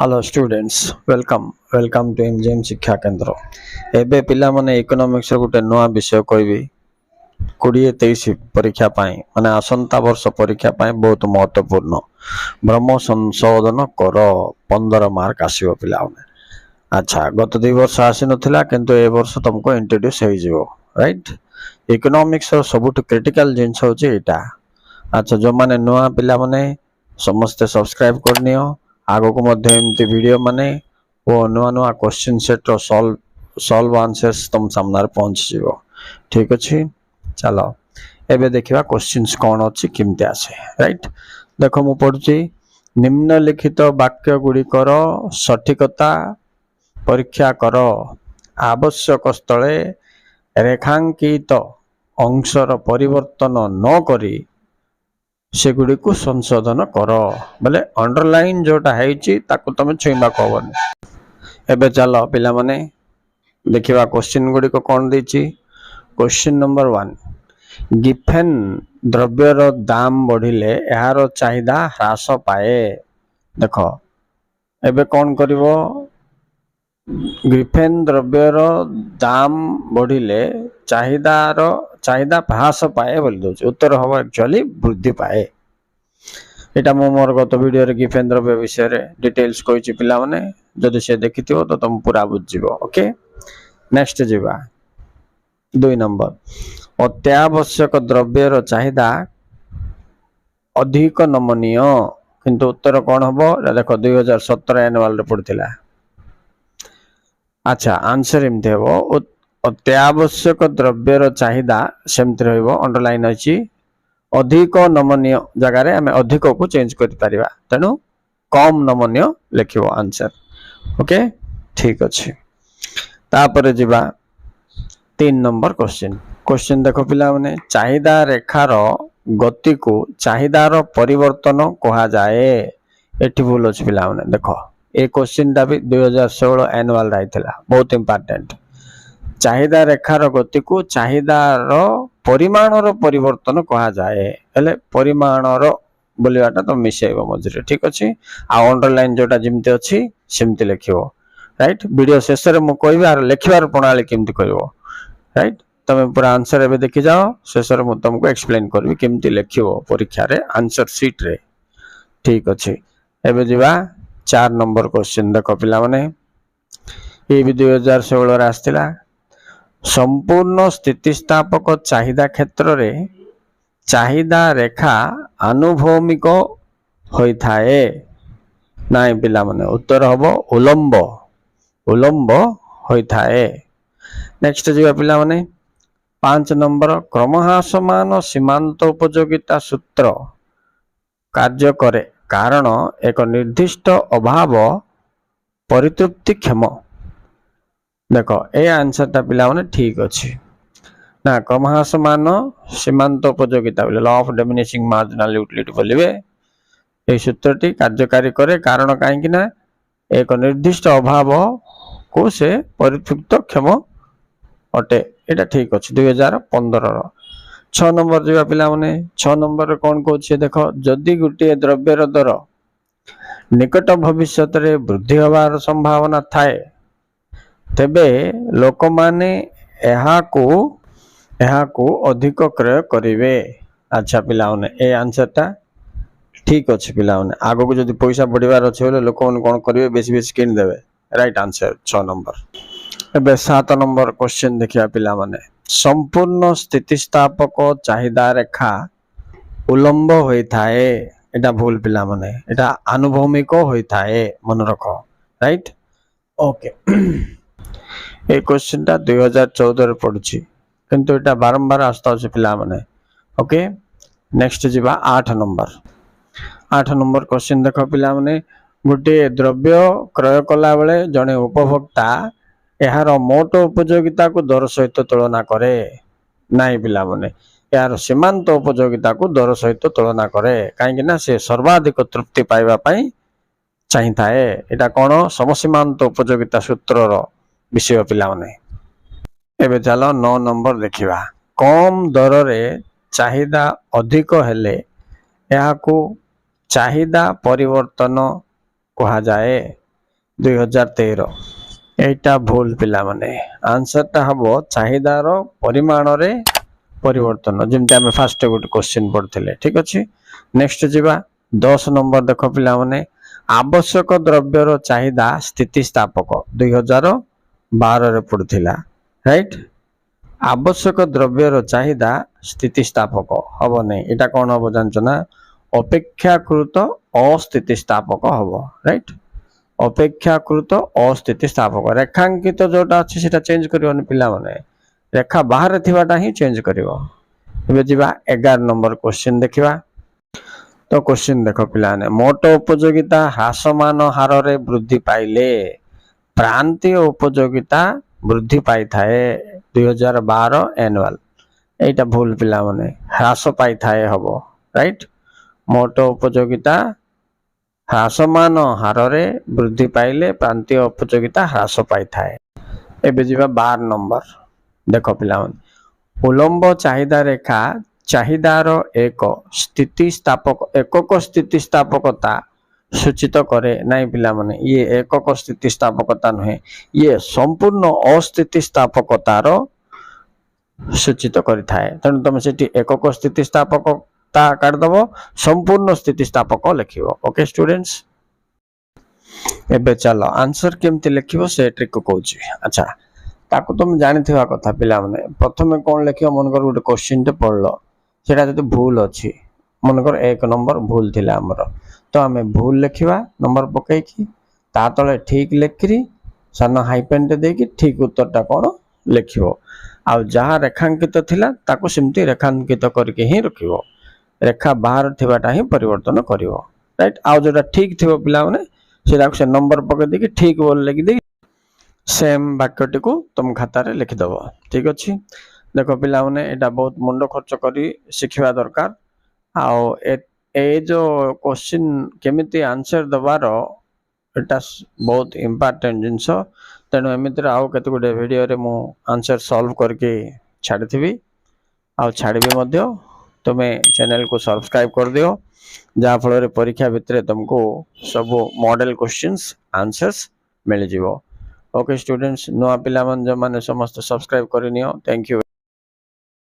Hello students welcome to MGM Shiksha Kendra. एबे पिला माने इकोनॉमिक्स गोटे नुआ विषय कहबी 2023 परीक्षा पाई माने आसंता वर्ष परीक्षा पाई बहुत महत्वपूर्ण ब्रह्म संशोधन कर 15 मार्क आसीबो पिला माने। अच्छा गत 2 वर्ष आसी नथिला किंतु ए वर्ष तुमको इंट्रोड्यूस हो जिवो राइट। इकोनॉमिक्स रो सबुठ क्रिटिकल जिंस होची एटा। अच्छा जो माने नुआ पिला माने समस्त सब्सक्राइब करनियो आगो को मध्य एमती वीडियो माने वो नुआ नुआ क्वेश्चन सेट रो सॉल्व आंसर्स तुम सामने पहुंच जीवो। ठीक अछि चलो एबे देखिबा क्वेश्चंस कोन अछि किमते आसे राइट। देखो मु पढुची निम्नलिखित वाक्य गुडी कर सठिकता परीक्षा कर आवश्यक स्थले रेखांकित अंशर परिवर्तन न करी सेगुडी को संशोधन कर बोले अंडरलाइन जोटा है ताकू तुम छुईबा कहबनी। एबे चलो पिला माने देखिबा क्वेश्चन गुडी को कोन देछि। क्वेश्चन नंबर 1 गिफेन द्रव्यर दाम बढ़िले यार चाहिदा ह्रास पाए। देखो एबे कोन करिवो गिफेन द्रव्यर दाम बढ़िले चाहिदा ह्रास पाए बोल दउछ। उत्तर हम एक्चुअली वृद्धि पाए। एटा मो मोर गत वीडियो रे गिफेन द्रव्य विषय रे डिटेल्स कोइछि पिला माने जदि से देखिथिबो तो तुम पूरा बुझिबो। ओके नेक्स्ट जीवा 2 नंबर अत्यावश्यक द्रव्यर चाहिदा अधिक नमनीय किंतु उत्तर कोन हबो देखो 2017 एनुअल रिपोर्ट थिला। अच्छा आंसर एमते हबो अत्यावश्यक द्रव्यर चाहिदा सेमते रहइबो अंडरलाइन अछि अधिक नमनीय जगह रे हमें अधिक को चेंज कर परिबा तेनु कम नमनीय लिखिबो आंसर। ओके ठीक अछि तापर जिबा 3 नंबर क्वेश्चन देखो पिला माने चाहिदा रेखार गति को चाहिदार परिवर्तन कहा जाए। एठी भूल अछि पिला माने देखो ए क्वेश्चन दा भी 2016 एनुअल राइथिला बहुत इंपोर्टेंट। चाहिदा रेखार गति को चाहिदार परिमाणर परिवर्तन कहा जाए हेले परिमाणर बोलिवाटा तो मिसेइबो मझरे। ठीक अछि आ अंडरलाइन जोटा जिमते अछि सिमते लिखिबो राइट। वीडियो शेष रे मु कहबी आर लिखिबार प्रणाली केमति करबो राइट। तमे पूरा आंसर एबे देखि जाओ शेष रे मु तुमको एक्सप्लेन करबी केमति लिखिबो परीक्षा रे आंसर शीट रे। ठीक अछि एबे जिबा 4 नंबर क्वेश्चन देखो पिला माने ए भी 2016 रे आस्तिला संपूर्ण स्थितिस्थापक चाहिदा क्षेत्र रे चाहिदा रेखा आनुभौमिक होई थाए नाइ पिला माने उत्तर हबो उलंब होई थाए। नेक्स्ट जीवा पिला माने 5 नंबर क्रमहासमान सीमांत उपयोगिता सूत्र कार्य करे कारण एक निर्दिष्ट अभाव परितृप्ति क्षम। देखो ए आंसर ता पिला माने ठीक अछि ना क्रमहासमान सीमांत उपयोगिता बोले law of diminishing marginal utility बोलिबे ए सूत्रटी कार्यकारी करे कारण काहे कि ना एक निर्दिष्ट अभाव को से परितृप्त क्षम अटे। एटा ठीक अछि 2015 रो 6 नंबर जीवा पिला माने 6 नंबर कोन कहछि देखो जदि गुटे द्रव्यर दर निकट भविष्यत रे वृद्धि होबार संभावना थाए तेबे लोक माने एहाको अधिक क्रय करिवे। अच्छा पिला माने ए आंसर ता ठीक अछि पिला माने आगो को जदि पैसा बढ़िबार अछि बोले लोक माने कोन करिवे बेसी बेसी किन देबे राइट आंसर 6 नंबर। एबे 7 नंबर क्वेश्चन देखिया पिला माने संपूर्ण स्थितिस्थापक चाहिदा रेखा उलंब होई थाए एटा भूल पिला माने एटा आनुभौमिक होई थाए मन रखो राइट। ओके ए क्वेश्चन ता 2014 रे पढुची किंतु एटा बारंबार आस्ता अछि पिला माने। ओके नेक्स्ट जीवा 8 नंबर क्वेश्चन देखो पिला माने गुटे द्रव्य क्रय कला बेले जने उपभोक्ता यार मोट उपयोगिता को दर सहित तुलना करे नाइ पिला माने यार सीमांत उपयोगिता को दर सहित तुलना करे काहे ना से सर्वाधिक तृप्ति पाइबा पई चाहि थाए। एटा कोन समसीमांत उपयोगिता सूत्र रो विषय पिला माने। एबे चलो 9 नंबर देखिबा कम दर रे चाहिदा अधिक हेले याको चाहिदा परिवर्तन कहा जाए। 2013 এইটা ভুল পিଲା माने आंसर टा हबो चाहिदार परिमाण रे परिवर्तन जेमते आमे फास्ट गोटे क्वेश्चन पढ़थिले ठीक अछि नेक्स्ट जिबा 10 नंबर देखो पिला माने आवश्यक द्रव्यर चाहिदा स्थितिस्थापक 2012 रे पढ़थिला राइट आवश्यक द्रव्यर चाहिदा स्थितिस्थापक हबो नै एटा कोन हबो जानछ ना अपेक्षाकृत अस्थितिस्थापक हबो राइट अपेक्षाकृत अस्थितिस्थापक रेखांकित जोटा अछि सेटा चेंज करिवनि पिला माने रेखा बाहर थिबाटा ही चेंज करिवो एबे जिबा 11 नंबर क्वेश्चन देखिबा तो क्वेश्चन देखो पिला ने मोट उपयोगिता ह्रासमान हार रे वृद्धि पाइले प्रांतीय उपयोगिता वृद्धि पाई थाए 2012 एनुअल एटा भूल पिला माने ह्रास पाई थाए हबो राइट मोट उपयोगिता ह्रासमान हार रे वृद्धि पाइले प्रांतीय उपयोगिता ह्रास पाई थाए एबे जिबा 12 नंबर देखो पिला माने उलंब चाहिदा रेखा चाहिदार एक स्थितिस्थापक एकक स्थितिस्थापकता सूचित करे नहीं पिला माने ये एकक स्थितिस्थापकता नहे ये संपूर्ण अस्थितिस्थापकतार सूचित करि थाए तनु तुम सेठी एकक स्थितिस्थापकता काट दबो संपूर्ण स्थितिस्थापक लिखिबो ओके स्टूडेंट्स एबे चलो आंसर केमति लिखिबो से ट्रिक को कहूची अच्छा ताको तुम जानि थिबा कथा पिला माने प्रथमे कोन लिखियो मनकर गोटे क्वेश्चन ते पढलो सेटा जति भूल अछि मनकर एक नंबर भूल थिला हमर तो हमें भूल लिखिबा नंबर पकई की ता तले ठीक लिखरी सन हाइपेन ते देकी ठीक उत्तर ता कोन लिखिबो आ जहा रेखांकित थिला ताको सिमती रेखांकित करके ही रखिबो रेखा बाहर थिबाटा ही परिवर्तन करिवो राइट आ जोटा ठीक थिबो पिला माने सेटा से नंबर पकई देकी ठीक बोल लिखि दे सेम वाक्यटी को तुम खाता रे लिखि दबो ठीक अछि देखो पिला माने एटा बहुत मुंड खर्च करी सिखिबा दरकार आओ ए जो क्वेश्चन केमिति आंसर दबारो एटा बहुत इंपोर्टेंट जिंस तेणु एमितिर आउ केते गुडे वीडियो रे मु आंसर सॉल्व करके छाड़िथिबी आ छाड़िबी मध्य तुमे चैनल को सब्सक्राइब कर दियो जहा फल रे परीक्षा भितरे तुमको सब मॉडल क्वेश्चंस आंसर्स मिल जिवो ओके स्टूडेंट्स नुआ पिला मन जो माने समस्त सब्सक्राइब करिनियो थैंक यू।